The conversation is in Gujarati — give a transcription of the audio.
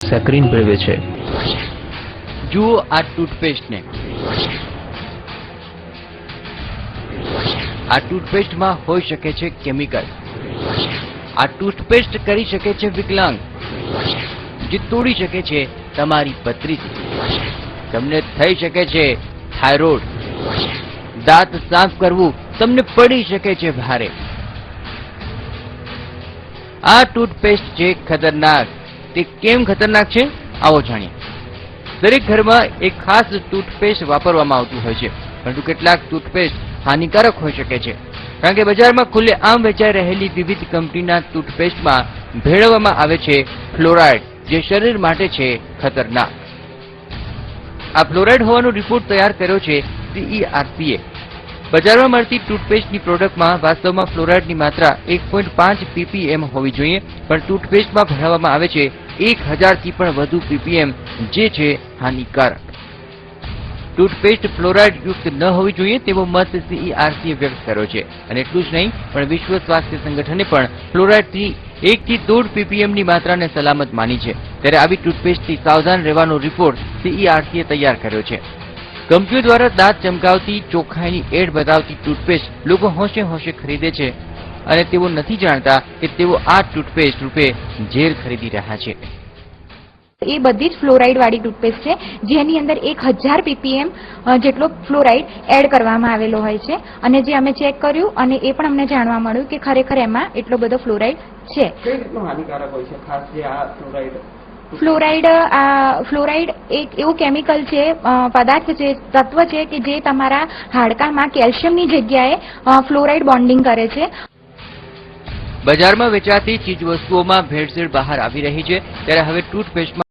સેક્રીન ભેળવે છે। જુઓ આ ટૂથપેસ્ટને। આ ટૂથપેસ્ટમાં હોઈ શકે છે કેમિકલ। આ ટૂથપેસ્ટ કરી શકે છે વિકલાંગ, જે તોડી શકે છે તમારી પથરી। તમને થઈ શકે છે થાઇરોઇડ। દાંત સાફ કરવું તમને પડી શકે છે ભારે। આ ટૂથપેસ્ટ છે ખતરનાક। તે કેમ ખતરનાક છે આવો જાણીએ। દરેક ઘરમાં એક ખાસ ટૂથપેસ્ટ વાપરવામાં આવતું હોય છે, પરંતુ કેટલાક ટૂથપેસ્ટ હાનિકારક હોઈ શકે છે, કારણ કે બજારમાં ખુલ્લેઆમ વેચાઈ રહેલી વિવિધ કંપનીના ટૂથપેસ્ટમાં ભેળવવામાં આવે છે ફ્લોરાઇડ, જે શરીર માટે છે ખતરનાક। આ ફ્લોરાઇડ હોવાનો રિપોર્ટ તૈયાર કર્યો છે CERC એ। બજારમાં મળતી ટૂથપેસ્ટની પ્રોડક્ટમાં વાસ્તવમાં ફ્લોરાઇડની માત્રા 1.5 ppm હોવી જોઈએ, પણ ટૂથપેસ્ટમાં ભેળવવામાં આવે છે 1000 થી પણ વધુ ppm, જે છે હાનિકારક। ટૂથપેસ્ટ ફ્લોરાઇડ યુક્ત ન હોવી જોઈએ તેવો મત CERC એ વ્યક્ત કર્યો છે। અને એટલું જ નહીં, પણ વિશ્વ સ્વાસ્થ્ય સંગઠને પણ ફ્લોરાઇડથી 1 થી 1.5 ppm ની માત્રાને સલામત માની છે। ત્યારે આવી ટૂથપેસ્ટથી સાવધાન રહેવાનો રિપોર્ટ CERC એ તૈયાર કર્યો છે। કંપનીઓ દ્વારા દાંત ચમકાવતી, ચોખ્ખાઈની એડ બતાવતી ટૂથપેસ્ટ લોકો હોંશે હોંશે ખરીદે છે, અને તેઓ નથી જાણતા કે તેઓ આ ટૂથપેસ્ટ રૂપે ઝેર ખરીદી રહ્યા છે। એ બધી જ ફ્લોરાઇડ વાળી ટૂથપેસ્ટ છે, જેની અંદર 1000 ppm જેટલો ફ્લોરાઇડ એડ કરવામાં આવેલો હોય છે। અને જે અમે ચેક કર્યું અને એ પણ અમને જાણવા મળ્યું કે ખરેખર એમાં એટલો બધો ફ્લોરાઇડ છે। કઈ રીતનું હાનિકારક હોય છે ખાસ જે આ ફ્લોરાઇડ? ફ્લોરાઇડ એક એવું કેમિકલ છે, પદાર્થ છે, તત્વ છે કે જે તમારા હાડકામાં કેલ્શિયમની જગ્યાએ ફ્લોરાઇડ બોન્ડિંગ કરે છે। બજારમાં વેચાતી ચીજવસ્તુઓમાં ભેળસેળ બહાર આવી રહી છે, ત્યારે હવે ટૂથપેસ્ટમાં